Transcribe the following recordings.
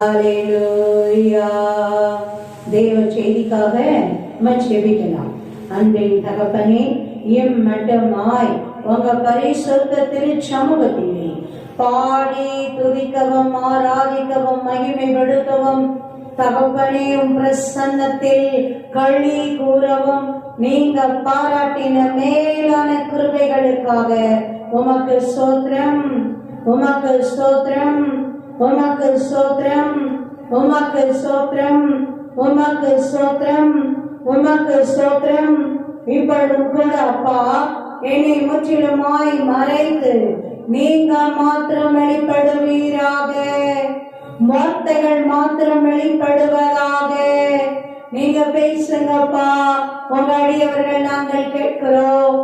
ஹல்லேலூயா. தேவ செய்திக்காக ஜெபிக்கலாம். அன்பின் தகப்பனே, இம்மட்டமாய் உங்க பரிசுத்த திருச்சமூகத்திலே பாடி துதிக்கவும் ஆராதிக்கவும் மகிமைப்படுத்தவும் தகப்பனே பிரசன்னத்தில் களி கூறவும் நீங்க பாராட்டின மேலான கிருபைகளுக்காக உமக்கு ஸ்தோத்திரம், உமக்கு ஸ்தோத்திரம், உமக்கு ஸ்தோத்திரம், உமக்கு ஸ்தோத்திரம், உமக்கு ஸ்தோத்திரம், உமக்கு ஸ்தோத்திரம். இப்பொழுதும் கூட அப்பா என்னை முற்றிலுமாய் மறைத்து நீங்க மாத்திரம் வெளிப்படுவீராக, வார்த்தைகள் மாத்திரம் வெளிப்படுவதாக. நீங்க பேசுங்கப்பா, உங்க அடியவர்கள் நாங்கள் கேட்கிறோம்.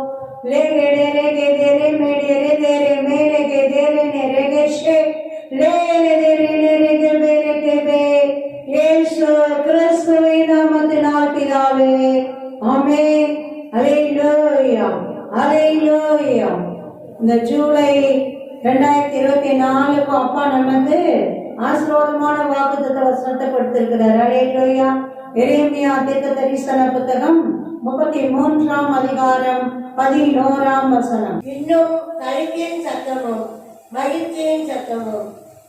கிறிஸ்துவின் நாமத்தினால் பிதாவே, ஆமென். ஹல்லேலூயா, ஹல்லேலூயா. இந்த ஜூலை 2024 அப்பா நமக்கு ஆசீர்வாதமான வாக்குத்தத்த வசனத்தை கொடுத்திருக்கிறார். ஹல்லேலூயா. எரேமியா தீர்க்கதரிசன புத்தகம் 33ஆம் அதிகாரம் 11ஆம் வசனம். இன்னும் களிப்பின் சத்தமும் மகிழ்ச்சியின் சத்தமும்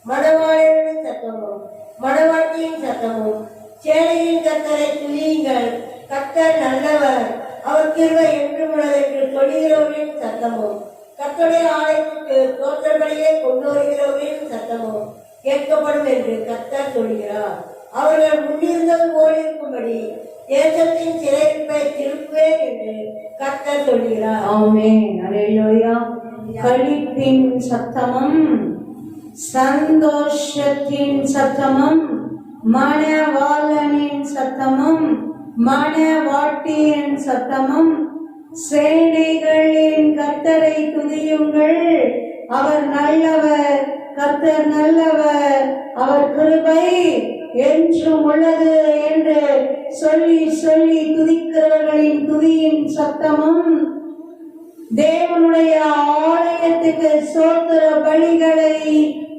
மணவாளரின் சத்தமும் மணவாட்டியின் சத்தமும் சேனையின் கர்த்தரை துதியுங்கள், கர்த்தர் நல்லவர், அவர் கிருபை என்றும் உள்ளது என்று சொல்லுகிறவரின் சத்தமும் கர்த்தருடைய ஆலயத்துக்கு தோற்றபடியே கொண்டு வருகிறவரின் சத்தமும் கேட்கப்படும் என்று கர்த்தர் சொல்கிறார். அவர்கள் முன்னிருந்தது போலிருக்கும்படி தேசத்தின் சிறையிருப்பை திருப்புவேன் என்று கர்த்தர் சொல்கிறார். ஆமென். ஹல்லேலூயா. களிப்பின் சத்தமும் சந்தோஷத்தின் சத்தமும் மணவாளனின் சத்தமும் மணவாட்டியின் சத்தமும் சேனைகளின் கர்த்தரை துதியுங்கள், அவர் நல்லவர், கர்த்தர் நல்லவர், அவர் கிருபை என்றும் உள்ளது என்று சொல்லி சொல்லி துதிக்கிறவர்களின் துதியின் சத்தமும் தேவனுடைய ஆலயத்துக்கு ஸ்தோத்திர பலிகளை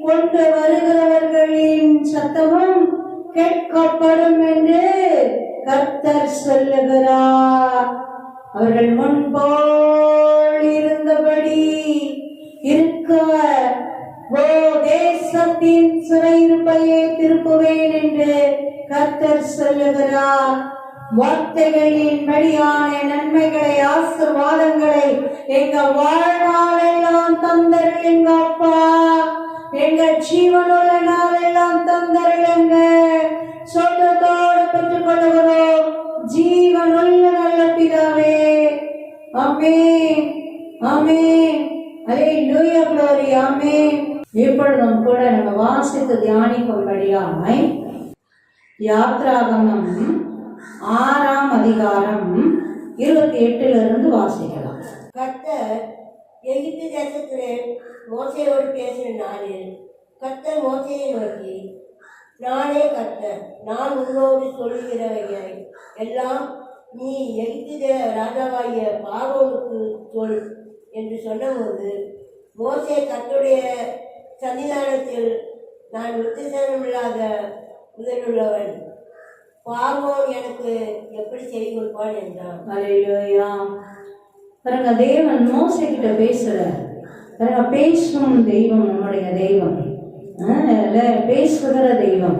கொண்டு வருகிறவர்களின் சத்தமும் கேட்கப்படும் என்று கர்த்தர் சொல்லுகிறார். அவர்கள் முன்போல் இருந்தபடி இருக்க தேசத்தின் சிறையிருப்பையே திருப்புவேன் என்று கர்த்தர் சொல்லுகிறார். வார்த்தைகளின் வழியான நன்மைகளை ஆசீர்வாதங்களை எங்க வாழ்நாளெல்லாம் தந்தருளுங்க அப்பா, எங்க ஜீவனுள்ள நாளெல்லாம் தந்தருளுங்க. சொந்தத்தோடு பெற்றுக் கொள்ளுகிறோம் ஜீவனுள்ள நல்ல பிதாவே. ஆமென், ஆமென். ஹல்லேலூயா, glory, ஆமென். இப்பொழுதும் கூட நம்ம வாசித்து தியானிக்கும்படியாய் யாத்ராகமம் 6ஆம் அதிகாரம் 28 வாசிக்கலாம். கர்த்தர் எகிப்து தேசத்திலே மோசேயோடு பேசின நாளில் கர்த்தர் மோசேயை நோக்கி, நானே கர்த்தர், நான் உன்னோடு சொல்லுகிறவைகளை எல்லாம் நீ எகிப்து ராஜாவாகிய பார்வோனுக்கு சொல் என்று சொன்னபோது மோசே கர்த்தருடைய சன்னிதானத்தில் நான் விருத்தசேதனமில்லாத உதவியுள்ளவன், பார்வோன் எனக்கு எப்படி செய்து கொடுப்பான் என்றான். ஹல்லேலூயா. பாருங்க, தேவன் மோசே கிட்ட பேசுறார். பாருங்க, பேசும் தெய்வம் நம்முடைய தெய்வம், பேசுகிற தெய்வம்.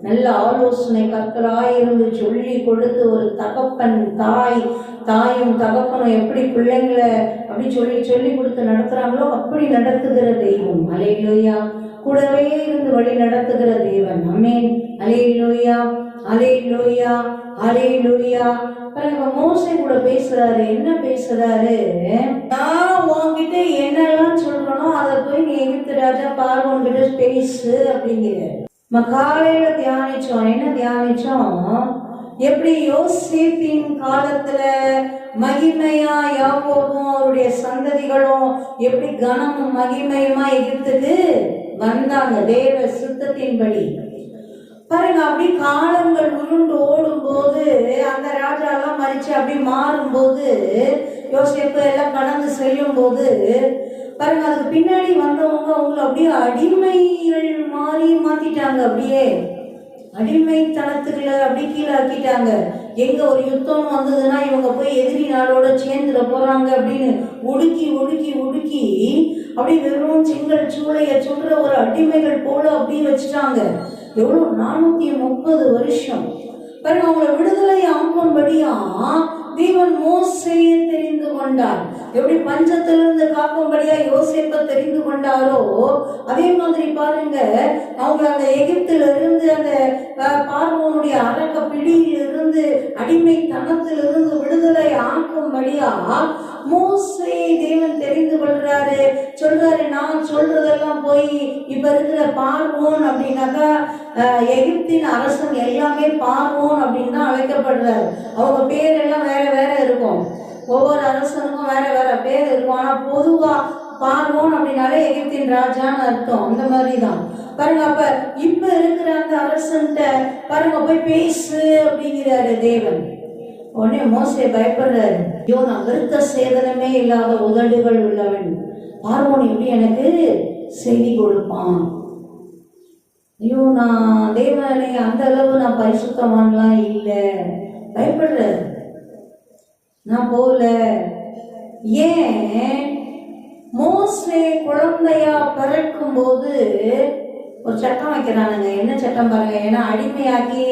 நல்ல ஆலோசனை கர்த்தராயிருந்து சொல்லி கொடுத்து ஒரு தகப்பன் தாயும் தகப்பனும் எப்படி பிள்ளைங்களை அப்படி சொல்லி கொடுத்து நடத்துறாங்களோ அப்படி நடத்துகிற தெய்வம். ஹல்லேலூயா. கூடவே இருந்து வழி நடத்துகிற தேவன். ஆமென். ஹல்லேலூயா, ஹல்லேலூயா, ஹல்லேலூயா. பாருங்க, மோசே கூட பேசுறாரு. என்ன பேசுறாரு? நான் உன்கிட்ட என்னெல்லாம் சொல்றனோ அதை போய் நீ எகிப்து ராஜா பார்வோன் கிட்ட பேசு அப்படிங்கிற. நம்ம காலையில தியானிச்சோம். என்ன தியானிச்சோம்? எப்படி யோசேப்பின் காலத்துல மகிமையா யாக்கோபும் அவருடைய சந்ததிகளும் எப்படி கனமும் மகிமையுமா எகிப்துக்கு வந்தாங்க தேவ சுத்தத்தின்படி. பாருங்க, அப்படி காலங்கள் உருண்டு ஓடும் போது அந்த ராஜா எல்லாம் மறிச்சு அப்படி மாறும் போது யோசேப்பு எல்லாம் கடந்து செல்லும் போது பாருங்க, அதுக்கு பின்னாடி வந்தவங்க அவங்கள அப்படியே அடிமைகள் மாதிரி மாத்திட்டாங்க. அப்படியே அடிமைத்தனத்துக்குள்ள அப்படி கீழே ஆக்கிட்டாங்க. எங்க ஒரு யுத்தம் வந்ததுன்னா இவங்க போய் எதிரி நாடோட சேர்ந்துட போறாங்க அப்படின்னு ஒடுக்கி ஒடுக்கி ஒடுக்கி அப்படியே வெறும் செங்கல் சூளைய சொல்ற ஒரு அடிமைகள் போல அப்படியே வச்சுட்டாங்க. எவ்வளவு 430 வருஷம் பாருங்க. அவங்களை விடுதலை ஆக்கும்படியா தேவன் மோசேயை தெரிந்து கொண்டார். எப்படி பஞ்சத்திலிருந்து காக்கும்படியா யோசேப்பை தெரிந்து கொண்டாரோ அதே மாதிரி பாருங்க, அவங்க அந்த எகிப்திலிருந்து அந்த பார்வோனுடைய அரக்க பிடியிலிருந்து அடிமைத்தனத்திலிருந்து விடுதலை ஆக்கும்படியா மோசேயை தேவன் தெரிந்து கொள்றாரு. சொல்றாரு, நான் சொல்றதெல்லாம் போய் இப்ப இருக்கிற பார்வோன் அப்படின்னாக்கா எகிப்தின் அரசன் எல்லாமே பார்வோன் அப்படின்னு தான் அழைக்கப்படுறாரு. அவங்க பேர் எல்லாம் வேற வேற இருக்கும். ஒவ்வொரு அரசனுக்கும் வேற வேற பேர் இருக்கும். ஆனா பொதுவா பார்வோன் அப்படின்னாலே எகிப்தின் ராஜான்னு அர்த்தம். அந்த மாதிரி தான் பாருங்க. அப்ப இப்ப இருக்கிற அந்த அரசன்ட்ட பாருங்க போய் பேசு அப்படிங்கிறாரு தேவன். உடனே மோசே பயப்படுறாரு. ஐயோ, நான் விருத்த சேதனமே இல்லாத உதடுகள் உள்ளவன், பார்வோன் எப்படி எனக்கு செய்தி கொடுப்பான்? ஐயோ, நான் தேவனை அந்த அளவு நான் பரிசுத்தமானலாம் இல்லை. பயப்படுறாரு. நான் போல. ஏன்? மோசே குழந்தையா பிறக்கும் போது ஒரு சட்டம் வைக்கிறானுங்க. என்ன சட்டம் பாருங்க. ஏன்னா அடிமையாக்கி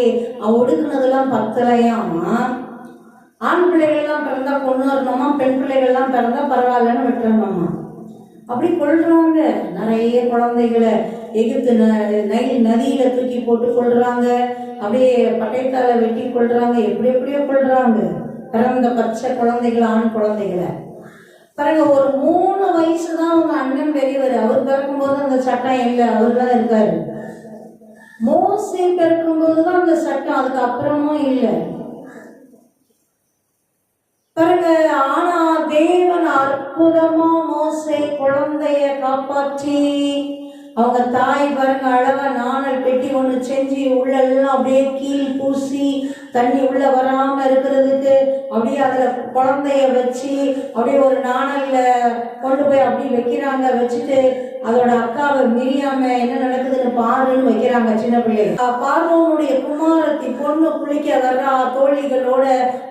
ஒடுக்குனதெல்லாம் பத்தலையாமா. ஆண் பிள்ளைகள்லாம் பிறந்தா கொண்டு வரணுமா, பெண் பிள்ளைகள்லாம் பிறந்தா பரவாயில்லன்னு விட்டுறணுமா. அப்படி கொள்றாங்க. நிறைய குழந்தைகளை எகிப்து நைல் நதியில தூக்கி போட்டு கொள்றாங்க. அப்படியே பட்டைத்தால வெட்டி கொள்றாங்க. எப்படி எப்படியோ கொள்றாங்க பிறந்த பச்சை குழந்தைகளை, ஆண் குழந்தைகளை. பாருங்க, ஒரு 3 வயசு தான் அவங்க அண்ணன் பெரியவர். அவர் பிறக்கும் போது அந்த சட்டம் இல்லை, அவர் தான் இருக்காரு. மோசே பிறக்கும் போதுதான் அந்த சட்டம், அதுக்கு அப்புறமும் இல்லை. பாருங்க, ஆனா தேவன் அற்புதமா மோசே குழந்தைய காப்பாற்றி அவங்க தாய் பாருங்க அழகா நாணல் பெட்டி ஒன்று செஞ்சு உள்ளெல்லாம் அப்படியே கீழ் பூசி தண்ணி உள்ள வராம இருக்கிறதுக்கு அப்படியே அதுல குழந்தைய வச்சு அப்படியே ஒரு நாணல்ல கொண்டு போய் அப்படி வைக்கிறாங்க. வச்சுட்டு அதோட அக்காவை மிரியாம என்ன நடக்குதுன்னு பாருன்னு வைக்கிறாங்க. சின்ன பிள்ளைங்க பார்வோனுடைய குமாரத்தி பொண்ணு குளிக்க வர்றா தோழிகளோட.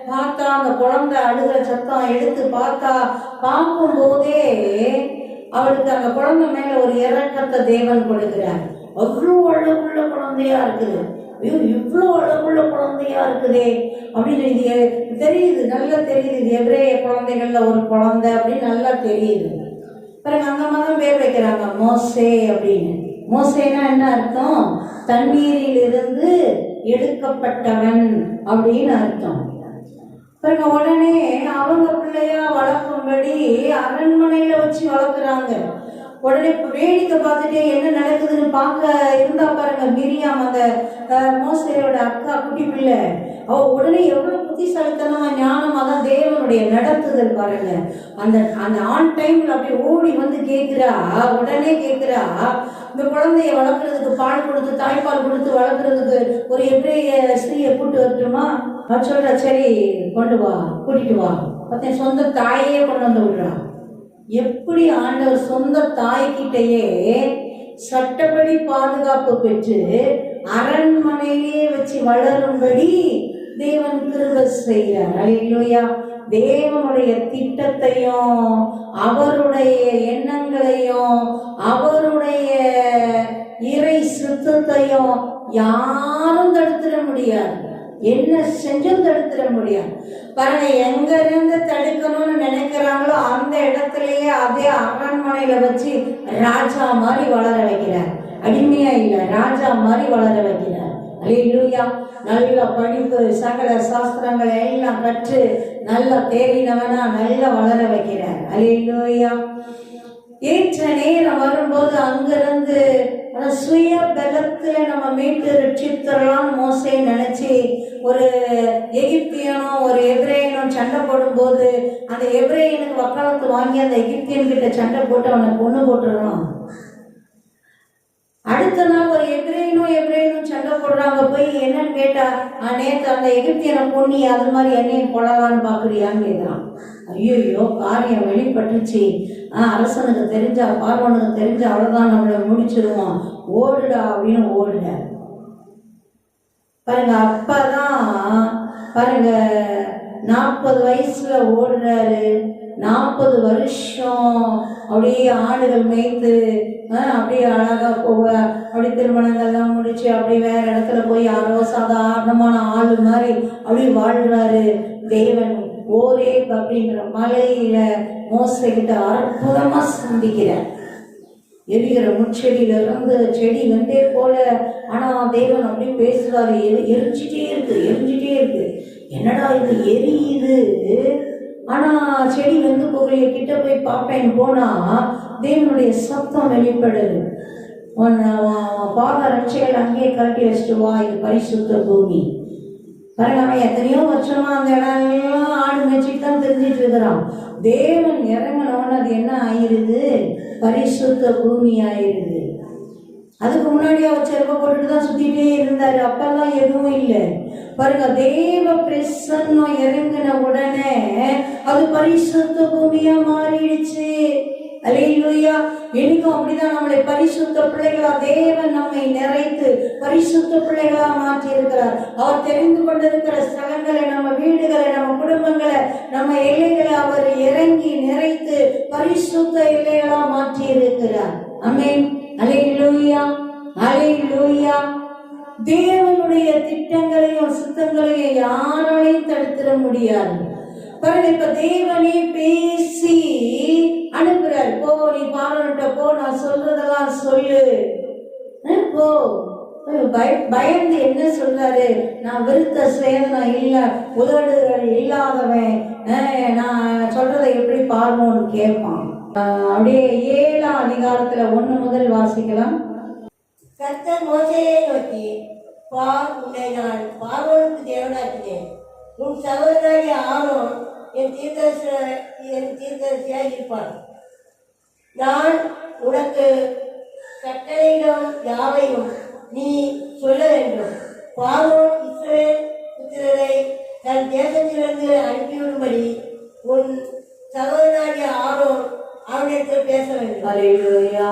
பார்த்தா அந்த குழந்தை அழுகிற சத்தம் எடுத்து பார்க்கும் போதே அவளுக்கு அந்த குழந்தை மேல ஒரு இறக்கத்தை தேவன் கொடுக்கிறார். அவ்வளோ அழகுள்ள குழந்தையா இருக்குது. ஐயோ, இவ்வளோ அழகுள்ள குழந்தையா இருக்குதே அப்படின்னு இது தெரியுது, நல்லா தெரியுது. இது எபிரேய குழந்தைகள்ல ஒரு குழந்தை அப்படின்னு நல்லா தெரியுது. பிறகு அந்த மாதிரி பேர் வைக்கிறாங்க மோசே அப்படின்னு. மோசேனா என்ன அர்த்தம்? தண்ணீரில் இருந்து எடுக்கப்பட்டவன் அப்படின்னு அர்த்தம். பிறகு உடனே அவங்க பிள்ளையா வளர்க்கும்படி அரண்மனையில வச்சு வளர்க்குறாங்க. உடனே வேடிக்கை பார்த்துட்டே என்ன நடக்குதுன்னு பார்க்க இருந்தா பாருங்க மிரியாம், அந்த மோசேயோட அக்கா குட்டி பிள்ளை. அவ உடனே எவ்வளவு புத்திசாலித்தனமா ஞானமா தான் தேவனுடைய நடத்துதல் பாருங்க. அந்த அந்த ஆன் டைம்ல அப்படியே ஓடி வந்து கேட்கிறா. உடனே கேட்கிறா, இந்த குழந்தைய வளர்க்கறதுக்கு பால் கொடுத்து தாய்ப்பால் கொடுத்து வளர்க்கறதுக்கு ஒரு எபிரேய ஸ்திரீயை கூட்டு வரட்டுமா? அவர் சொல்ற, சரி கொண்டு வா, கூட்டிட்டு வா. பார்த்தேன் சொந்த தாயே கொண்டு வந்து விடுறான். எப்படி ஆண்டவர் சொந்த தாய்கிட்டையே சட்டப்படி பாதுகாப்பு பெற்று அரண்மனையிலே வச்சு வளரும்படி தேவன் கிருபை செய்கிறார். அல்லேலூயா. தேவனுடைய திட்டத்தையும் அவருடைய எண்ணங்களையும் அவருடைய இறை சித்தத்தையும் யாரும் தடுத்துட முடியாது. என்ன செஞ்சும் தடுத்துட முடியாது. பாருங்க, எங்க இருந்து தடுக்கணும்னு நினைக்கிறாங்களோ அந்த இடத்துலயே அதே அரண்மனையில வச்சு ராஜா மாதிரி வளர வைக்கிறார். அடிமையா இல்ல, ராஜா மாதிரி வளர வைக்கிறார். அல்லேலூயா. நல்ல படிப்பு, சகல சாஸ்திரங்களை எல்லாம் கற்று நல்லா தேறினவனா நல்லா வளர வைக்கிறார். அல்லேலூயா. ஏற்ற நேரம் வரும்போது அங்கிருந்து சுய பலத்துல நம்ம மீட்டு ரட்சித்தரலாம் மோசே நினைச்சு ஒரு எகிப்தியனும் ஒரு எபிரேயனும் சண்டை போடும் போது அந்த எபிரேயனுக்கு வக்காலத்து வாங்கி அந்த எகிப்தியன் கிட்ட சண்டை போட்டு அவனை கொண்டு போட்டுடணும். அடுத்த நாள் ஒரு எபிரேயனும் சண்டை போடுறாங்க. போய் என்னன்னு என்னன்னு கேட்டா, நேற்று அந்த எகிப்தியனை பொண்ணி அது மாதிரி என்னையும் கொள்ளலான்னு பார்க்குறியான்னு கேட்குறான். ஐயோ காரியம் வெளிப்பட்டுச்சு, அரசனுக்கு தெரிஞ்சா பார்வனுக்கு தெரிஞ்சா அவ்வளோதான், நம்மளை முடிச்சிருவோம், ஓடுடா அப்படின்னு ஓடுட பாருங்க. அப்பதான் பாருங்க 40 வயசுல ஓடுறாரு. 40 வருஷம் அப்படியே ஆடுகள் மேய்த்து அப்படியே அழகா போக, அப்படி திருமணங்கள்லாம் முடிச்சு அப்படி வேற இடத்துல போய் யாரோ சாதாரணமான ஆளு மாதிரி அப்படி வாழ்றாரு. தேவன் ஓரேப் அப்படின்ற மலையில மோசைகிட்ட அற்புதமா சந்திக்கிறார். எரிகிற முச்செடியில இருந்து செடி வெந்தே போல, ஆனா தேவன் அப்படி பேசுறாரு. எரிஞ்சிட்டே இருக்கு. என்னடா இது எரியுது, ஆனா செடி வெந்து போகலையே, கிட்ட போய் பார்ப்பேன்னு போனா தேவனுடைய சத்தம் வெளிப்படுது. பாத ரட்சைகள் அங்கேயே கழட்டி வச்சுட்டு வா, இது பரிசுத்த பூமி. பாருங்க, அவன் எத்தனையோ வருஷமா அந்த இடம் எல்லாம் ஆடு மேய்ச்சிட்டு தான் தெரிஞ்சிட்டு இருக்கிறான். தேவன் இறங்கினவன் அது என்ன ஆயிருது, பரிசுத்த பூமி ஆயிருது. அதுக்கு முன்னாடி அவர் செருப்பை போட்டுட்டு தான் சுத்திட்டே இருந்தாரு. அப்பெல்லாம் எதுவும் இல்லை. பாருங்க, தேவ பிரசன்னம் இறங்கின உடனே அது பரிசுத்த பூமியா மாறிடுச்சு. அல்லேலூயா. இன்னைக்கும் அப்படிதான் நம்மளை பரிசுத்த பிள்ளைகளா தேவன் நம்மை நிறைத்து பரிசுத்த பிள்ளைகளா மாற்றி இருக்கிறார். அவர் தெரிந்து கொண்டிருக்கிற ஸ்தலங்களை, நம்ம வீடுகளை, நம்ம குடும்பங்களை, நம்ம எல்லைகளை அவர் இறங்கி நிறைத்து பரிசுத்த எல்லைகளா மாற்றி இருக்கிறார். ஆமென். அல்லேலூயா, அல்லேலூயா. தேவனுடைய திட்டங்களையும் சித்தங்களையும் யாராலையும் தடுத்திட முடியாது. பாருங்க, இப்ப தேவனே பேசி அனுப்புறாரு. போ, நீ பார்வன்கிட்ட போ, நான் சொல்றதெல்லாம் சொல்லு, போ. பயந்து என்ன சொல்றாரு, நான் விருத்த சேதனம் இல்ல, உதடுகள் இல்லாதவன், நான் சொல்றதை எப்படி பார்வோன்னு கேட்பான். அப்படியே 7ஆம் அதிகாரத்துல 1 முதல் வாசிக்கலாம். கர்த்தர் மோசேயை நோக்கி, பார், உன்னை நான் பார்வோனுக்கு தேவனாக்கினேன். உன் சகோதரனாகிய ஆரோன் என் தீர்க்கதரிசியாக இருப்பான். நான் உனக்கு கட்டளையிடும் யாவையும் நீ சொல்ல வேண்டும். பார்வோன் இஸ்ரவேல் புத்திரரை தன் தேசத்திலிருந்து அனுப்பிவிடும்படி உன் சகோதரனாகிய ஆரோன் அவனிடத்தில் பேச வேண்டும். அல்லேலூயா.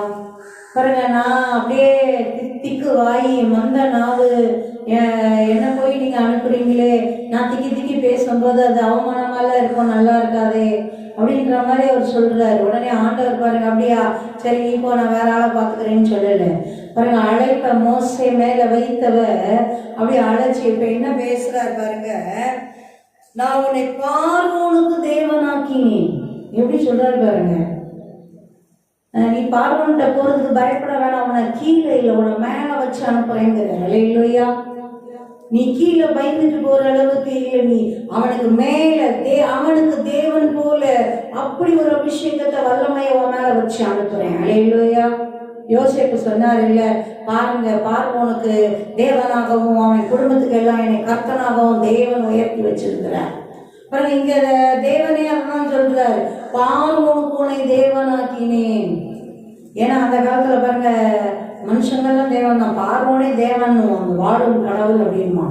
பாருங்க, நான் அப்படியே திக்கு வாயி மந்த நாவு, என்ன போய் நீங்க அனுப்புறீங்களே, நான் திக்கி பேசும்போது அது அவமானமாலாம் இருக்கும், நல்லா இருக்காதே அப்படின்ற மாதிரி அவர் சொல்றாரு. உடனே ஆண்டவர் பாருங்க, அப்படியா சரி நீ போ, நான் வேற ஆளை பார்த்துக்கிறேன்னு சொல்லல. பாருங்க, அழைப்ப மோசே மேல வைத்தவ அப்படியே அழைச்சி இப்ப என்ன பேசுறாரு பாருங்க. நான் உன்னை பார்வோனுக்கு தேவனாக்கினேன். எப்படி சொல்றாரு பாருங்க. நீ பார்வன்கிட்ட போறதுக்கு பயப்பட வேணாம், உன்னை கீழே இல்லை உன்னை மேல வச்சு அனுப்புறேங்கிற. இல்லையா, நீ கீழே பயந்துட்டு போற அளவுக்கு இல்லை, நீ அவனுக்கு மேல அவனுக்கு தேவன் போல அப்படி ஒரு அபிஷேகத்தை வல்லமையை உன் மேல வச்சு அனுப்புறேன். இல்லையா, யோசேப்பு சொன்னார் இல்ல, பாருங்க பார்வோனுக்கு தேவனாகவும் அவன் குடும்பத்துக்கு எல்லாம் என்னை கர்த்தனாகவும் தேவன் உயர்த்தி வச்சிருக்கிறார். பாருங்க, இங்க தேவனே அதான் சொல்றாரு, பார்வோனுக்கு உன்னை தேவனாக்கினேன். ஏன்னா அந்த காலத்துல பாருங்க மனுஷங்கள்லாம் தேவன் தான், பார்வோனே தேவன் வாழும் கடவுள் அப்படின்மா.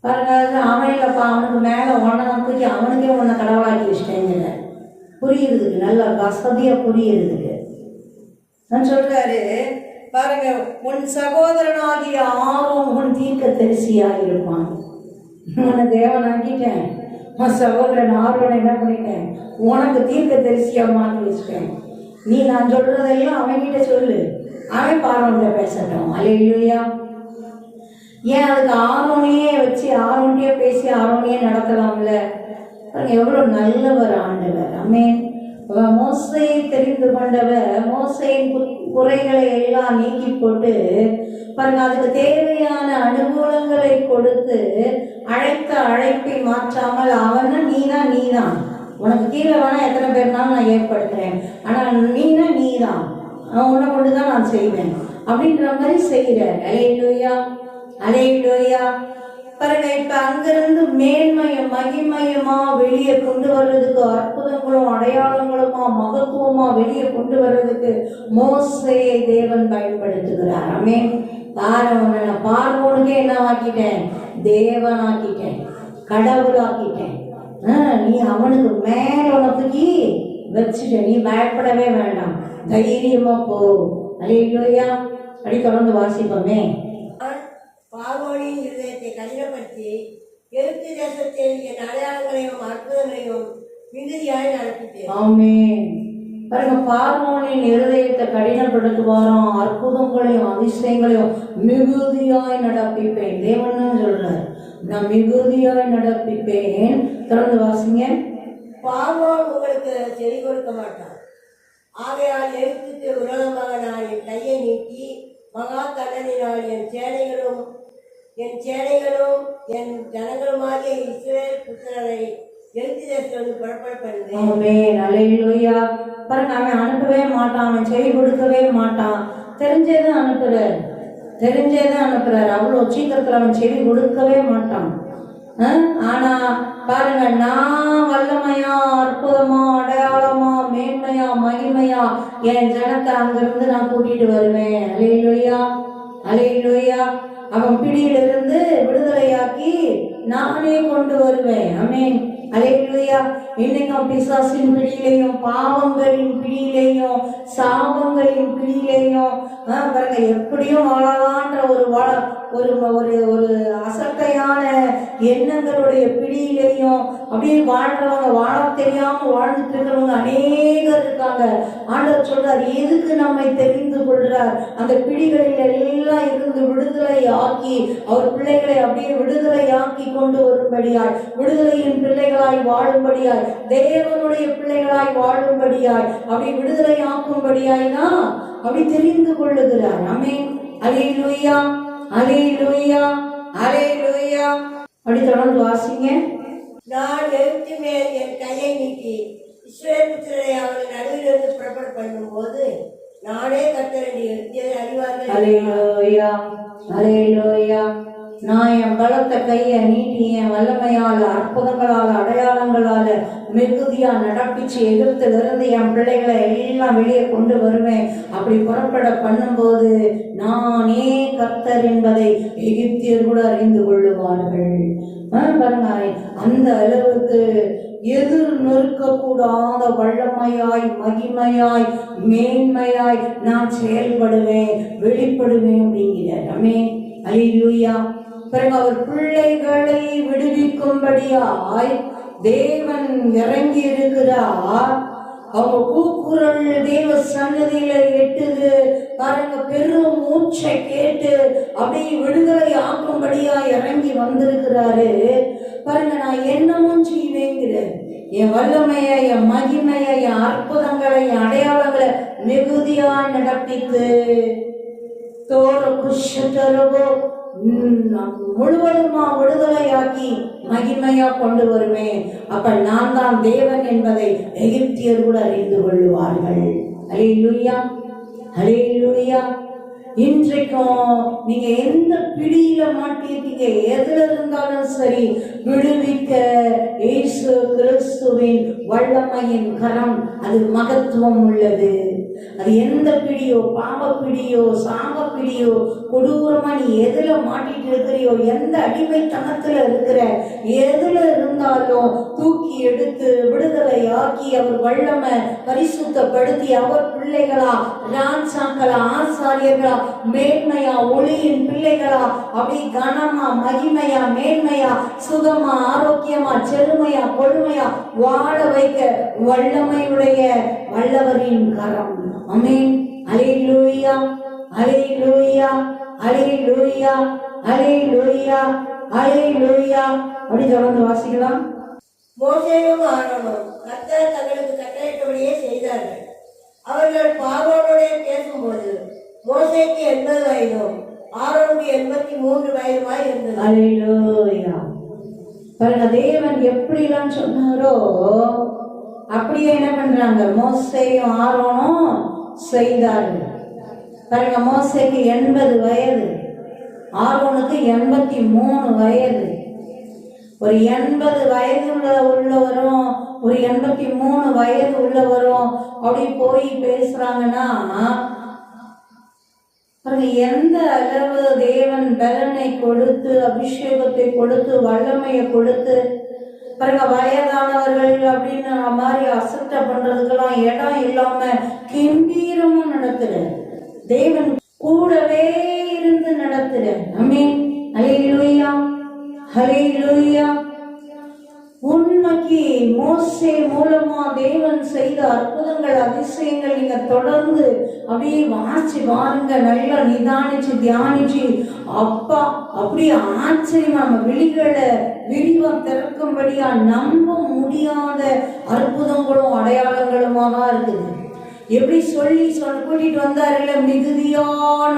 பாருங்க, அவன் இல்லப்பா, அவனுக்கு மேல உன்னதான் தூக்கி அவனுக்கே உன்னை கடவுளாக்கி வச்சிட்டேங்கிற. புரியுறதுக்கு நல்லா வசதியா புரியுறதுக்கு நான் சொல்றாரு. பாருங்க, உன் சகோதரனாகிய ஆரோன் உன் தீர்க்க தரிசியா இருப்பான். உன்னை தேவனாக்கிட்டேன், உன் சகோதரன் ஆரோனை என்ன பண்ணிட்டேன், உனக்கு தீர்க்க தரிசியா மாற்றி வச்சுட்டேன். நீ நான் சொல்றதெல்லாம் அவன்கிட்ட சொல்லு, அவன் பார்வன்கிட்ட பேசட்டும். அல்லேலூயா. ஏன் அதுக்கு ஆரோனையே வச்சு ஆரோன்கிட்டயே பேசி ஆரோனையே நடத்தலாம்ல. எவ்வளவு நல்லவர் ஆண்டவர். ஆமென். மோசேயை தெரிந்து கொண்டவர் மோசேயின் குறைகளை எல்லாம் நீக்கி போட்டு பாருங்க, அதுக்கு தேவையான அனுகூலங்களை கொடுத்து அழைத்த அழைப்பை மாற்றாமல் அவன நீதான் உனக்கு கீழே வேணா எத்தனை பேர்னாலும் நான் ஏற்படுத்துறேன், ஆனா நீதான் உன்னை கொண்டுதான் நான் செய்வேன் அப்படின்ற மாதிரி செய்கிறார். அல்லேலூயா, அல்லேலூயா. பாருங்க, இப்ப அங்கிருந்து மேன்மையும் மகிமையுமா வெளியே கொண்டு வர்றதுக்கு, அற்புதங்களும் அடையாளங்களுமா மகத்துவமா வெளியே கொண்டு வர்றதுக்கு மோசேயை தேவன் பயன்படுத்துகிறார். ஆமென். நான் பார்வோனுக்கே என்ன ஆக்கிட்டேன்? தேவனாக்கிட்டேன், கடவுளாக்கிட்டேன். நீ அவனுக்கு மேல உனக்கு வச்சுட்ட. நீ பயப்படவே வேண்டாம், தைரியமா போ. அல்லேலூயா. அப்படி தொடர்ந்து வாசிப்போமே. பார்வோனின் இருதயத்தை கடினப்படுத்தி எகிப்து தேசத்தில் என் அடையாளங்களையும் அற்புதங்களையும் மிகுதியாய் நடத்திட்டேன். ஆமென். பாருங்க, பார்வோனின் இருதயத்தை கடினப்படுத்துவாராம், அற்புதங்களையும் அதிசயங்களையும் மிகுதியாய் நடப்பிப்பேன். தேவன் சொல்றார், நான் மிகுதியாய் நடப்பிப்பேன். தொடர்ந்து வாசிங்க. பார்வோன் உங்களுக்கு செவி கொடுக்க மாட்டான். ஆகையால் எகிப்துக்கு விரோதமாக நான் என் கையை நீட்டி மகா தண்டனினால் என் சேனைகளும் என் ஜனங்களுமாகிய இஸ்ரவேல் புத்திரரை எகிப்து தேசத்திலிருந்து புறப்பட பண்ணுவேன். ஆமென். அல்லேலூயா. பாருங்க, அவன் அனுப்பவே மாட்டான், அவன் செவி கொடுக்கவே மாட்டான். தெரிஞ்சதை அனுப்புறாரு. அவ்வளோ சீக்கிரத்தில் அவன் செவி கொடுக்கவே மாட்டான். ஆனா பாருங்க, நான் வல்லமையா, அற்புதமா, அடையாளமா, மேன்மையா, மகிமையா என் ஜனத்தை அங்கிருந்து நான் கூட்டிட்டு வருவேன். அல்லேலூயா, அல்லேலூயா. அவன் பிடியிலிருந்து விடுதலையாக்கி நானே கொண்டு வருவேன். ஆமென். அல்லேலூயா. இன்னைக்கும் பிசாசின் பிடியிலையும், பாவங்களின் பிடியிலையும், சாபங்களின் பிடியிலையும் பாருங்க, எப்படியும் வாழலான்ற ஒரு ஒரு அசட்டையான எண்ணங்களுடைய பிடியிலையும் அப்படியே வாழ்றவங்க, வாழ தெரியாம வாழ்ந்துட்டு இருக்கிறவங்க அநேகர் இருக்காங்க. ஆண்டவர் சொல்றார், எதுக்கு நம்மை தெரிந்து கொள்றார்? அந்த பிடிகளில் எல்லாம் இருந்து விடுதலை ஆக்கி அவர் பிள்ளைகளை அப்படியே விடுதலை ஆக்கி கொண்டு வரும்படியாய், விடுதலையின் பிள்ளைகளாய் வாழும்படியாய், தேவனுடைய பிள்ளைகளாய் வாழும்படியாய், அப்படி விடுதலை ஆக்கும்படியாய் தான் அப்படி தெரிந்து கொள்ளுகிறார். ஆமென். அல்லேலூயா, அல்லேலூயா, அல்லேலூயா. அப்படி தொடர்ந்து வாசிங்க. நான் எகிப்து மேல் என் கையை நீட்டி இஸ்ரவேல் புத்திரரை அவர்கள் நடுவிலிருந்து புறப்பட பண்ணும்போது நானே கர்த்தர் என்று எகிப்தியரை அறிவார்கள். அல்லேலூயா, அல்லேலூயா. நான் என் பலத்த கையை நீட்டி என் வல்லமையால், அற்புதங்களால், அடையாளங்களால் மிகுதியா நடப்பிச்சு எகிப்திலிருந்து என் பிள்ளைகளை எல்லாம் வெளியே கொண்டு வருவேன். அப்படி புறப்பட பண்ணும்போது நானே கர்த்தர் என்பதை எகிப்தியர் கூட அறிந்து கொள்ளுவார்கள். பாருங்க, அந்த அளவுக்கு எதிர் நிற்கக்கூடாத வல்லமையாய், மகிமையாய், மேன்மையாய் நான் செயல்படுவேன், வெளிப்படுவேன் அப்படிங்கிறார். ஆமென். அல்லேலூயா. பிறகு அவர் பிள்ளைகளை விடுவிக்கும்படியாய் தேவன் இறங்கி இருக்கிறார். அவங்க கூக்குரல் தேவ சன்னதியில எட்டுது. பாருங்க, பெரும் மூச்சை கேட்டு அப்படியே விடுதலை ஆக்கும்படியா இறங்கி வந்திருக்கிறாரு. பாருங்க, நான் என்னமும் செய்வேங்கிறேன். என் வல்லமையை, என் மகிமையை, என் அற்புதங்களை, என் அடையாளங்களை மிகுதியா நடப்பித்து தோற குஷரவோ முழுவதுமா விடுதலையாக்கி மகிமையா கொண்டு வருவேன். அப்ப நான் தான் தேவன் என்பதை எகிப்தியர் கூட அறிந்து கொள்ளுவார்கள். அல்லேலூயா, அல்லேலூயா. இன்றைக்கும் நீங்க எந்த பிடியில மாட்டிருக்கீங்க, எதுல இருந்தாலும் சரி, விடுவிக்க இயேசு கிறிஸ்துவின் வல்லமையின் கரம் அது மகத்துவம் உள்ளது. அது எந்த பிடியோ, பாவ பிடியோ, சாப பிடியோ, கொடூரமா நீ எதுல மாட்டிட்டு இருக்கிறியோ, எந்த அடிமைத்தனத்துல இருக்கிற, எதுல இருந்தாலும் தூக்கி எடுத்து விடுதலை ஆக்கி அவர் வல்லமை பரிசுத்தப்படுத்தி அவர் பிள்ளைகளா, ராஜாக்களா, ஆசாரியர்களா, மேன்மையா, ஒளியின் பிள்ளைகளா, அப்படி கனமா, மகிமையா, மேன்மையா, சுகமா, ஆரோக்கியமா, செழுமையா, கொழுமையா வாழ வைக்க வல்லமையுடைய வல்லவரின் கரம். ஆமென். அல்லேலூயா, அல்லேலூயா, அல்லேலூயா, அல்லேலூயா, அல்லேலூயா. அப்படி தொடர்ந்து வாசிக்கலாம். மோசேயும் ஆரோனும் கர்த்தர் தங்களுக்கு கட்டளையிட்டபடியே செய்தார்கள். அவர்கள் பார்வோனுடைய பேசும்போது மோசேக்கு 80 வயதும் ஆரோனுக்கு 83 வயதுமாய் இருந்தது. அல்லேலூயா. பாருங்க, தேவன் எப்படிலாம் சொன்னாரோ அப்படியே என்ன பண்றாங்க, மோசேயும் ஆரோனும் செய்தார்கள். பாருங்க, மோசேக்கு 80 வயது, ஆரோனுக்கு 83 வயது. ஒரு 80 வயது உள்ளவரும் ஒரு 83 வயது உள்ளவரும் அப்படி போய் பேசுறாங்கன்னா பாருங்க, எந்த அளவு தேவன் பலனை கொடுத்து, அபிஷேகத்தை கொடுத்து, வல்லமையை கொடுத்து, பாருங்க வயதானவர்கள் அப்படின்னு மாதிரி அசட்ட பண்றதுக்கெல்லாம் இடம் இல்லாம கம்பீரமா நடத்துற தேவன், கூடவே இருந்து நடத்துற. ஆமென். ஹல்லேலூயா, ஹல்லேலூயா. உண்மைக்கு மோசே மூலமா தேவன் செய்த அற்புதங்கள், அதிசயங்கள் நீங்க தொடர்ந்து அப்படியே வாசி பாருங்க, நல்லா நிதானிச்சு தியானிச்சு, அப்பா அப்படியே ஆச்சரியமா நம்ம விழிகளை விரிவா திறக்கும்படியா நம்ப முடியாத அற்புதங்களும் அடையாளங்களுமா தான் இருக்குது. எப்படி சொல்லி கூட்டிட்டு வந்தாருல, மிகுதியா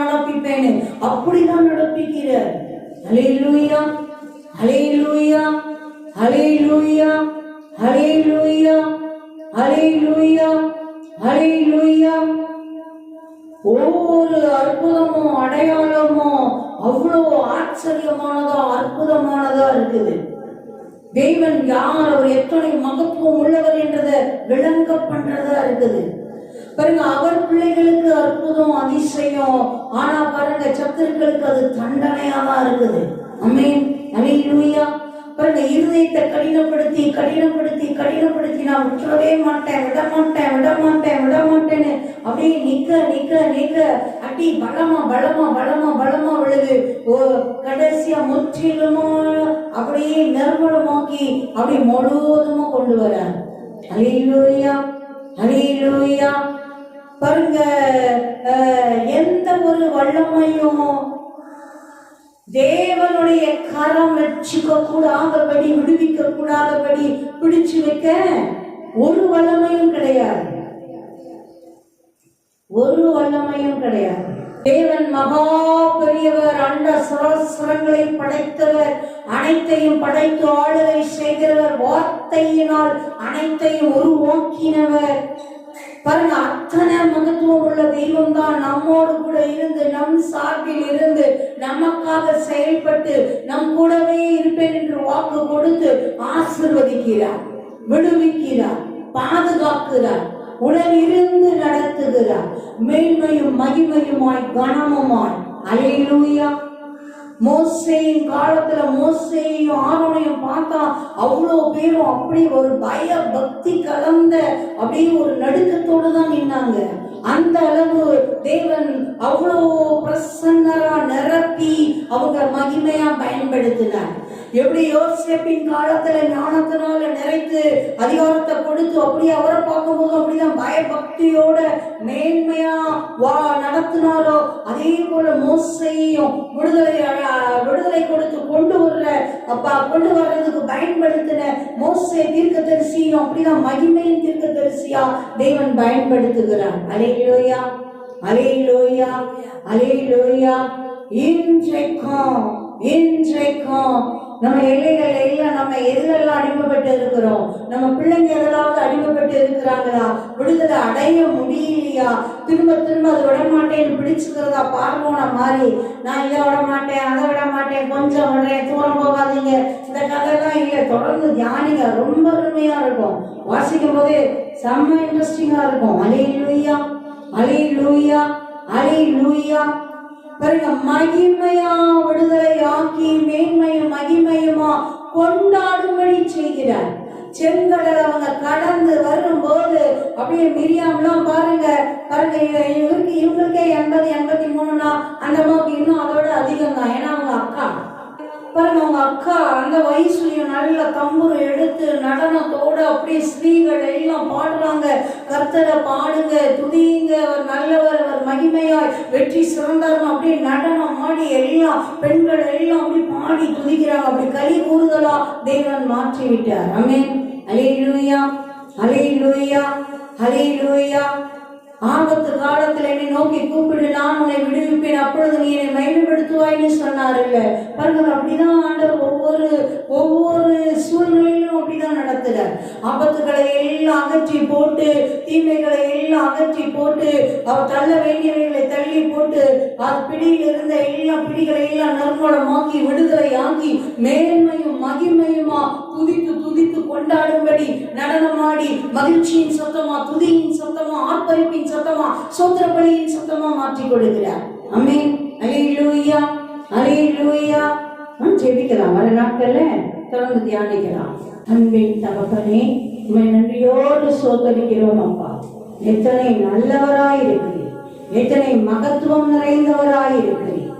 நடப்பிப்பேன்னு, அப்படிதான் நடப்பிக்கிறார். ஹல்லேலூயா, ஹல்லேலூயா, ஹல்லேலூயா, ஹல்லேலூயா, ஹல்லேலூயா, ஹல்லேலூயா. ஒவ்வொரு அற்புதமும் அடையாளமும் அவ்வளோ ஆச்சரியமானதா அற்புதமானதா இருக்குது. தேவன் யார், அவர் எத்தனை மகத்துவம் உள்ளவர் என்றதை விளங்க பண்றதா இருக்குது. பாருங்க, அவர் பிள்ளைகளுக்கு அற்புதம் அதிசயம், ஆனா பாருங்க சத்துருக்களுக்கு அது தண்டனையா தான் இருக்குது. ஆமென். ஹல்லேலூயா. பாருங்க, இருதயத்தை கடினப்படுத்தி கடினப்படுத்தி கடினப்படுத்தி நான் விட்டுறவே மாட்டேன், விட மாட்டேன், விட மாட்டேன், விட மாட்டேன்னு அப்படியே நிக்க நிக்க நிக்க அடி பலமா பலமா பலமா பலமா விழுது. கடைசியா முற்றிலுமா அப்படியே நிர்மலமாக்கி அப்படி முழுவதுமா கொண்டு வர. ஹல்லேலூயா, ஹல்லேலூயா. பாருங்க, எந்த ஒரு வல்லமையும் தேவனுடைய கரம் வச்சுக்க கூடாதபடி, விடுவிக்க கூடாதபடி பிடிச்சு வைக்க ஒரு வல்லமையும் கிடையாது, ஒரு வல்லமையும் கிடையாது. தேவன் மகா பெரியவர், அண்ட சராசரங்களை படைத்தவர், அனைத்தையும் படைத்து ஆளுகை செய்கிறவர், வார்த்தையினால் அனைத்தையும் உருவாக்கினவர். பாருங்க, அத்தனை மகத்துவம் உள்ள தெய்வம் தான் நம்மோடு கூட இருந்து, நம் சார்பில் இருந்து, நமக்காக செயல்பட்டு, நம் கூடவே இருப்பேன் என்று வாக்கு கொடுத்து ஆசீர்வதிக்கிறார், விடுவிக்கிறார், பாதுகாக்கிறார், உடன் இருந்து நடத்துகிறார், மேன்மையும் மகிமையுமாய் கனமுமாய். ஹல்லேலூயா. மோசேயின் காலத்துல மோசேயும் ஆரோனையும் பார்த்தா அவ்வளோ பேரும் அப்படி ஒரு பய பக்தி கலந்த அப்படியே ஒரு நடுக்கத்தோடு தான் நின்னாங்க. அந்த அளவு தேவன் அவ்வளோ பிரசன்னரா நிரப்பி அவங்க மகிமையா பயன்படுத்தினார். எப்படி யோசேப்பின் காலத்துல ஞானத்தினால நிறைத்து அதிகாரத்தை கொடுத்து அப்படியே அவரை பார்க்கும்போது அப்படிதான் பயபக்தியோட மேன்மையா நடத்தினாரோ, அதே போல மோசேயையும் விடுதலை கொடுத்து கொண்டு வர்றதுக்கு பயன்படுத்தின மோசே தீர்க்கதரிசியும் அப்படிதான் மகிமையின் தீர்க்கதரிசியா தேவன் பயன்படுத்துகிறார். அல்லேலூயா, அல்லேலூயா, அல்லேலூயா. இன்றைக்கும் நம்ம எல்லைகள் எல்லாம் நம்ம எதிலெல்லாம் அடிமைப்பட்டு இருக்கிறோம், நம்ம பிள்ளைங்க எதாவது அடிமைப்பட்டு இருக்கிறாங்களா, விடுதலை அடைய முடியலையா, திரும்ப திரும்ப அதை விட மாட்டேன்னு பிடிச்சுக்கிறதா பார்வோன மாதிரி, நான் இதை விட மாட்டேன், அதை விட மாட்டேன், கொஞ்சம் விடுறேன், தூரம் போகாதீங்க, இந்த கதையெல்லாம் இல்லை. தொடர்ந்து தியானிங்க, ரொம்ப அருமையா இருக்கும், வாசிக்கும் போதே செம்ம இன்ட்ரெஸ்டிங்கா இருக்கும். அல்லேலூயா, அல்லேலூயா, அல்லேலூயா. பாருங்க, மகிமையா விடுதலை ஆக்கி மேன்மையும் மகிமையுமா கொண்டாடும்படி செய்கிறார். செங்கடல் அவங்க கடந்து வரும்போது அப்படியே மிரியாம்லாம் பாருங்க இவங்களுக்கே 80-83 அந்த அம்மாவுக்கு இன்னும் அதோட அதிகம் தான். ஏன்னா அவங்க அக்கா பாருங்க, அவங்க அக்கா அந்த வயசுலயும் நல்ல தம்புரு எடுத்து நடனத்தோட அப்படியே ஸ்ரீகள் எல்லாம் பாடுறாங்க, கர்த்தரை பாடுங்க, துதியுங்க, அவர் நல்லவர், அவர் மகிமையாய் வெற்றி சிறந்தாரும் அப்படியே நடனம் ஆடி எல்லாம் பெண்கள் எல்லாம் அப்படி பாடி துதிக்கிறாங்க. அப்படி கலி கூறுதலா தேவன் மாற்றி விட்டார். ஆமென். அல்லேலூயா, அல்லேலூயா, அல்லேலூயா. ஆபத்து காலத்துல என்னை நோக்கி கூப்பிடு, நான் உன்னை விடுவிப்பேன், அப்பொழுது நீ என்னை மகிமைப்படுத்துவாய்ன்னு சொன்னார். இல்ல பாருங்க, அப்படிதான் ஆண்டவர் ஒவ்வொரு சூழ்நிலையிலும் அப்படிதான் நடத்துறார். ஆபத்துகளை எல்லாம் அகற்றி போட்டு, தீமைகளை எல்லாம் அகற்றி போட்டு, அவர் தள்ள வேண்டியவைகளை தள்ளி போட்டு, அது பிடியில் இருந்த எல்லா பிடிகளை எல்லாம் நற்குணமாக்கி விடுதலை ஆக்கி மேன்மையும் மகிமையுமா துதித்து துதித்து கொண்டாடும்படி நடனமாடி மகிழ்ச்சியின் சத்தமா, துதியின் சத்தமா, ஆர்ப்பரிப்பின் சத்தமா, சோத்திர பலியின் சத்தமா மாற்றி கொடுக்கிறார். ஆமென். அல்லேலூயா, அல்லேலூயா. ஜெபிக்கலாம். வர நாட்கள்ல தொடர்ந்து தியானிக்கலாம். அன்பின் தகப்பனே, உம்மை நன்றியோடு சோதரிக்கிறோம் அப்பா. எத்தனை நல்லவராய் இருக்கிறீர், எத்தனை மகத்துவம் நிறைந்தவராய் இருக்கிறீர்.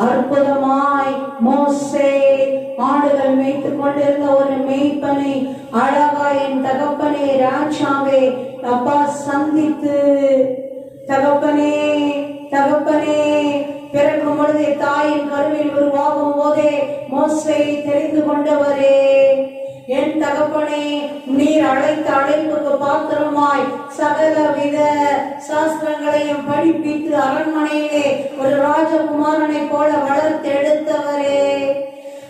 அற்புதமாய் மோசே ஆடுகள் மேய்த்துக் கொண்டிருந்த ஒரு மேய்ப்பனை அழகா என் தகப்பனே ராஜாவே அப்பா சந்தித்து, தகப்பனே தகப்பனே பிறக்கும் பொழுதே தாயின் கருவில் உருவாகும் போதே மோசே தெரிந்து கொண்டவரே, என் தகப்பனே நீர் அழைத்த அழைப்புக்கு பாத்திரமாய் சகலவித சாஸ்திரங்களையும் படிப்பித்து அரண்மனையிலே ஒரு ராஜகுமாரனை போல வளர்த்து எடுத்தவரே,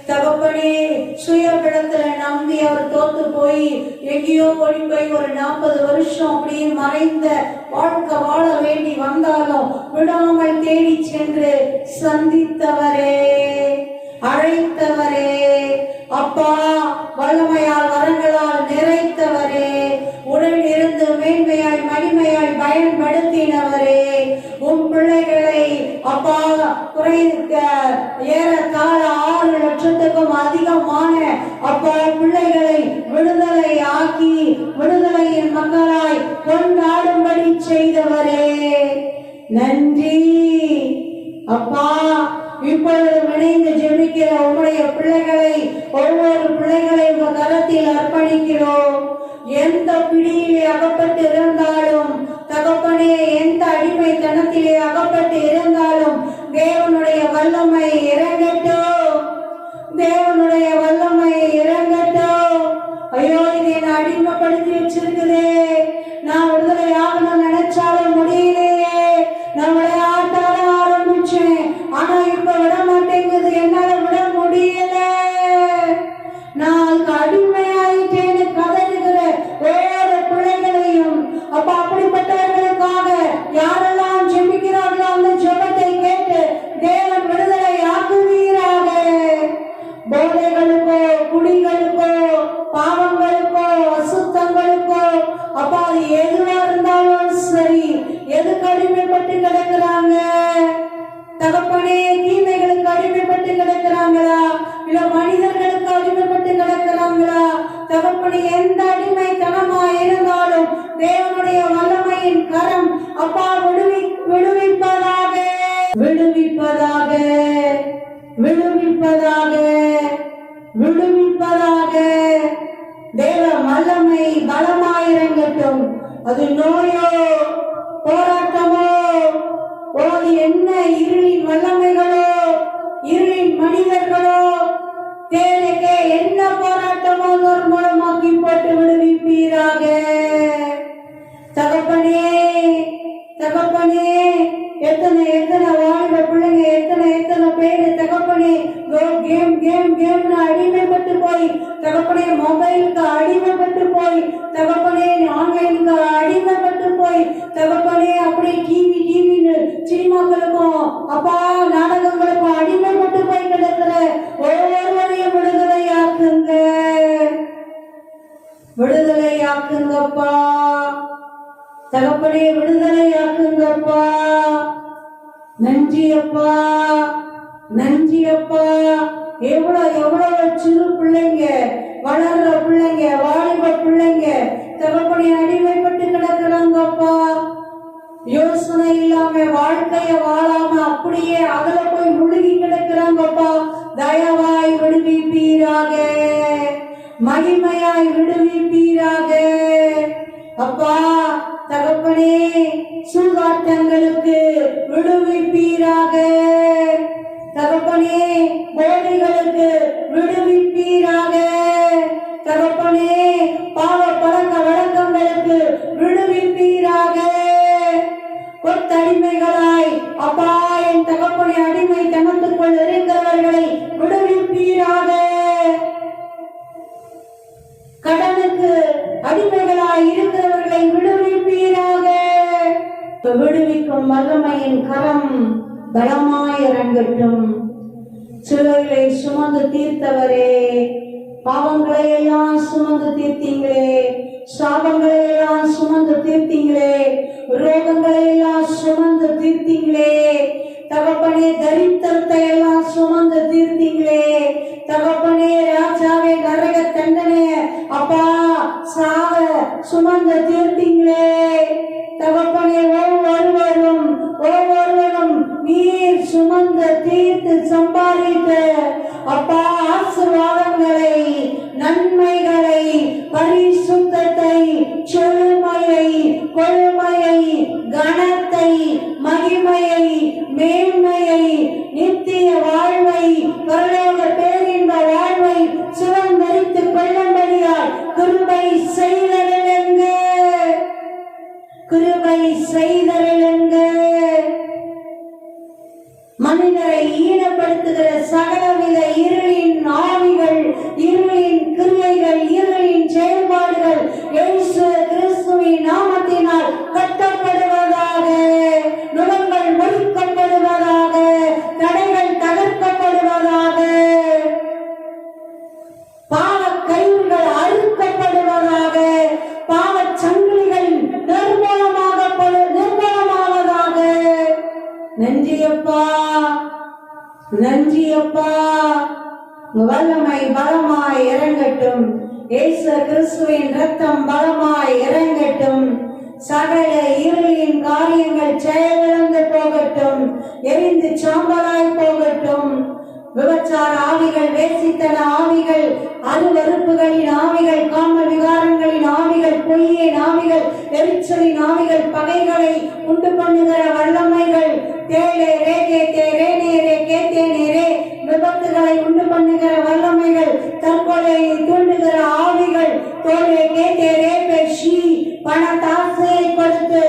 தகப்பனே சுயபலத்துல நம்பி அவர் தோத்து போய் எங்கேயோ ஓடி போய் ஒரு 40 வருஷம் அப்படியே மறைந்த வாழ்க்கை வாழ வேண்டி வந்தாலும் விடாமல் தேடி சென்று சந்தித்தவரே, அழைத்தவரே அப்பா, வல்லமையால் வரங்களால் நிறைத்தவரே, உடன் இருந்து மேன்மையாய் மகிமையாய் பயன்படுத்தினவரே, உன் பிள்ளைகளை அப்பா குறைக்க ஏறத்தாழ 6 லட்சத்துக்கும் அதிகமான அப்பா பிள்ளைகளை விடுதலை ஆக்கி விடுதலையின் மக்களாய் கொண்டாடும்படி செய்தவரே, நன்றி அப்பா. இப்பொழுது இணைந்து ஜெபிக்கிற உங்களுடைய பிள்ளைகளை, ஒவ்வொரு பிள்ளைகளை உங்க கரத்தில் அர்ப்பணிக்கிறோம். எந்த பிடியிலே அகப்பட்டு இருந்தாலும் தகப்பனே, எந்த அடிமைத்தனத்திலே அகப்பட்டு இருந்தாலும் தேவனுடைய வல்லமை இறங்கட்டும், தேவனுடைய வல்லமை இறங்கட்டும். ஐயோ, இது என்னை அடிமைப்படுத்தி வச்சிருக்குதே, நான் விடுதலை ஆகணும்னு நினைச்சாலும் முடியலையே, நான் விளையாட்டால ஆரம்பிச்சேன், ஆனா இப்ப விட மாட்டேங்குது, என்னால விட முடியல, நான் அதுக்கு அடிமையாயிட்டேன்னு கதறுகிற ஒவ்வொரு பிள்ளைகளையும் அப்ப அப்படிப்பட்டவர்களுக்காக யாரெல்லாம் ஜெபிக்கிறார்களோ அந்த ஜெபத்தை கேட்டு தேவன் விடுதலை ஆக்குவீராக. போதைகளுக்கோ, குடிகளுக்கோ, பாவங்களுக்கோ, அசுத்தங்களுக்கோ அப்பா அது எதுவா இருந்தாலும் சரி, எதுக்கு அடிமைப்பட்டு கிடக்குறாங்க தகப்பனே? தீமைகளுக்கு அடிமைப்பட்டு கிடக்கிறாங்களா, இல்ல மனிதர்களுக்கு அடிமைப்பட்டு கிடக்கிறாங்களா தகப்பனே? எந்த அடிமைத்தனமா இருந்தாலும் தேவனுடைய வல்லமையின் கரம் அப்பா விடுவிப்பதாக, விடுவிப்பதாக, விடுவிப்பதாக, விடுவிப்பதாக. தேவ வல்லமை பலமாயிரங்கட்டும். அது நோயோ, போராட்டமோ, அது என்ன இருளின் வல்லமைகளோ, இருளின் மனிதர்களோ, தேவைக்கே என்ன போராட்டமோ மூலமாக்கி போட்டு விடுவிப்பீராக தகப்பனே. தகப்பனே, எத்தனை எத்தனை வாலிப பிள்ளைங்க, எத்தனை பேரு தகப்பனே கேம் கேம் கேம்னு அடிமைப்பட்டு போய் தகப்பனே, மொபைலுக்கு அடிமைப்பட்டு போய் தகப்பனே, ஆன்லைனுக்கு அடிமைப்பட்டு போய் தகப்பனே, அப்படியே டிவின்னு சினிமாக்களுக்கும் அப்பா நாடகங்களுக்கும் அடிமைப்பட்டு போய் கிடக்கிற ஒவ்வொருவரையும் விடுதலை ஆக்குங்க, விடுதலை ஆக்குங்கப்பா தகப்பனே, விடுதலை ஆக்குங்கப்பா. நன்றி அப்பா, நன்றி அப்பா. எவ்வளவு சிறு பிள்ளைங்க, வளர்ற பிள்ளைங்க, வாலிப பிள்ளைங்க தகப்பனே அடிமைப்பட்டு கிடக்குறாங்கப்பா. யோசனை இல்லாம வாழ்க்கைய வாழாம அப்படியே அதுல போய் முழுகி கிடக்குறாங்கப்பா. தயவாய் விடுவிப்பீராக, மகிமையாய் விடுவிப்பீராக அப்பா. தகப்பனே, சூதாட்டங்களுக்கு விடுவிப்பீராக தகப்பனே, போதைகளுக்கு விடுவிப்பீராக தகப்பனே, பாவ பழக்க வழக்கங்களுக்கு விடுவிப்பீராக. கொத்தடிமைகளாய் அப்பா என் தகப்பனை அடிமை தனத்துக்குள் இருக்கிறவர்களை விடுவிப்பீராக. கடனுக்கு அடிமைகளாய் இருக்கிறவர்களை விடுவிப்பீராக. விடுவிக்கும் வல்லமையின் கரம் பலமாய் இறங்கட்டும். சிலுவைகளை சுமந்து தீர்த்தவரே, பாவங்களை எல்லாம் சுமந்து தீர்த்தீங்களே, சாபங்களை எல்லாம் சுமந்து தீர்த்தீங்களே, ரோகங்களை எல்லாம் சுமந்து தீர்த்தீங்களே, தகப்பனே தரித்திரத்தை எல்லாம் சுமந்து தீர்த்தீங்களே தகப்பனே, ராஜாவே நரக தண்டனைய அப்பா சாவ சுமந்து தீர்த்தீங்களே தகப்பனே, ஒவ்வொருவரும் நீர் சுமந்து தீர்த்து சம்பாதித்த அப்பா ஆசீர்வாதங்களை, நன்மைகளை, பரிசுத்தத்தை, செழுமையை, கொழுமையை, கனத்தை, மகிமையை, மேன்மையை, நித்திய வாழ்வை, பரலோக பேரின்ப வாழ்வை சுதந்தரித்துக் கொள்ளும்படியால் கிருபை செய்தருளுங்க, கிருபை செய்தருளுங்க. மனிதரை ஈனப்படுத்துகிற சகலவித இருளின் ஆவிகள், இருளின் கிரியைகள், இருளின் செயல்பாடுகள் இயேசு கிறிஸ்துவின் நாமத்தினால் கட்டப்படுவதாக, நுகங்கள் முறிக்கப்படுவதாக, தடைகள் தகர்க்கப்படுவதாக, பாவ கயிறுகள் அறுக்கப்படுவதாக, பாவச் சங்கிலிகள் நிர்மூலமாவதாக. நன்றியப்பா, நன்றியப்பா. வல்லமை பலமாய் இறங்கட்டும். இயேசு கிறிஸ்துவின் ரத்தம் பலமாய் இறங்கட்டும். சகல இருளின் காரியங்கள் செயலிழந்து போகட்டும், எரிந்து சாம்பலாய் போகட்டும். விபச்சார ஆவிகள், வேசித்தன ஆவிகள், அருவருப்புகளின் ஆவிகள், காம விகாரங்களின் ஆவிகள், பொய்யின் ஆவிகள், எரிச்சலின் ஆவிகள், பகைகளை உண்டு பண்ணுகிற வல்லமைகள், விபத்துகளை உண்டு பண்ணுகிற வல்லமைகள், தற்கொலையை தூண்டுகிற ஆவிகள், பணத்தாசையை கொடுத்து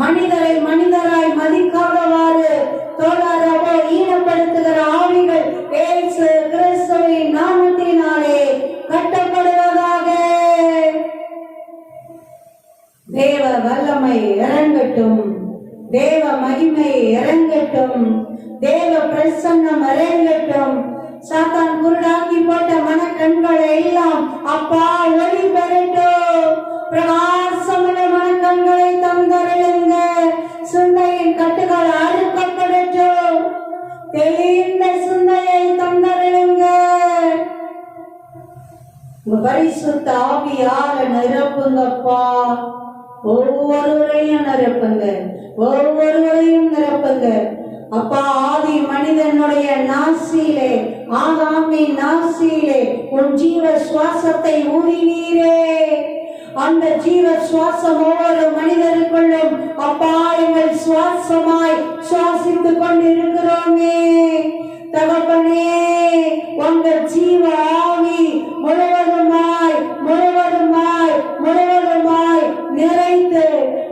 மனிதராய் மதிக்காதவாறு தோழரவோ ஈனப்படுத்துகிற ஆவிகள் இயேசு கிறிஸ்துவின் நாமத்தினாலே கட்டப்படுவதாக. தேவ வல்லமை இறங்கட்டும், தேவ மகிமை இறங்கட்டும், தேவ பிரசன்னம் இறங்கட்டும். சாத்தான் குருடாக்கி போட்ட மனக்கண்களை எல்லாம் அப்பா ஒளி பெறட்டும். பிரகாசமுள்ள மனக்கண்களை தந்தருளுங்க. சிந்தையின் கட்டுகள் அறுக்கப்படட்டும். தெளிந்த சிந்தையை தந்தருளுங்க. பரிசுத்த ஆவியால நிரப்புங்கப்பா. ஒவ்வொருவரையும் நிரப்புங்க, ஒவ்வொருவரையும் நிரப்புங்க அப்பா. ஆதி மனிதனுடைய நாசியிலே, ஆதாமின் நாசியிலே உன் ஜீவ சுவாசத்தை ஊதினீரே. அந்த ஜீவ சுவாசம் ஒவ்வொரு மனிதருக்குள்ளும் அப்பா எங்கள் சுவாசமாய் சுவாசித்துக் கொண்டிருக்கிறோமே தகப்பனே. உங்கள் ஜீவ ஆவி முழுவதுமாய் நிறைந்து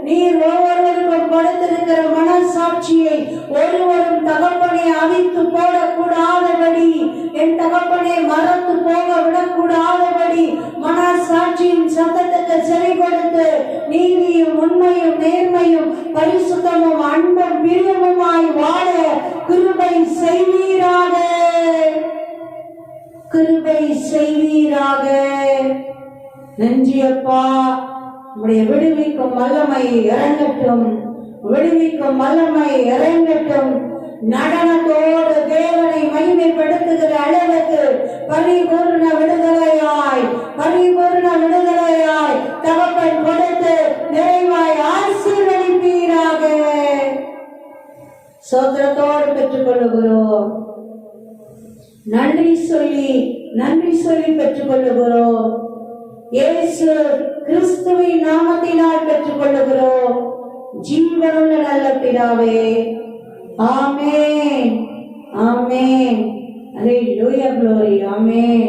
நீர் ஒவ்வொருவருக்கும் கொடுத்திருக்கிற மனசாட்சியை ஒருவரும் தகப்பனை அவித்து போடக்கூடாதபடி, என் தகப்பனை மறந்து போக விடக்கூடாதபடி மனசாட்சியின் சத்தத்துக்கு செவி கொடுத்து நீதியும் உண்மையும் நேர்மையும் பரிசுத்தமும் அன்பும் பிரியமுமாய் வாழ கிருபை செய்வீராக, கிருபை செய்வீராக. நன்றியப்பா. உம்முடைய விடுவிக்கும் வல்லமை இறங்கட்டும், விடுவிக்கும் வல்லமை இறங்கட்டும். நடனத்தோடு தேவனை மகிமைப்படுத்துகிற அளவுக்கு பரிபூர்ண விடுதலையாய் தகப்பன் கொடுத்து நிறைவாய் ஆசீர்வதிப்பீராக. சோத்திரத்தோடு பெற்றுக் கொள்ளுகிறோம். நன்றி சொல்லி பெற்றுக் கொள்ளுகிறோம். இயேசு கிறிஸ்துவின் நாமத்தினால் பெற்றுக் கொள்ளுகிறோம். ஜீவனுள்ள நல்ல பிதாவே, ஆமென், ஆமென். அல்லேலூயா, glory, ஆமென்.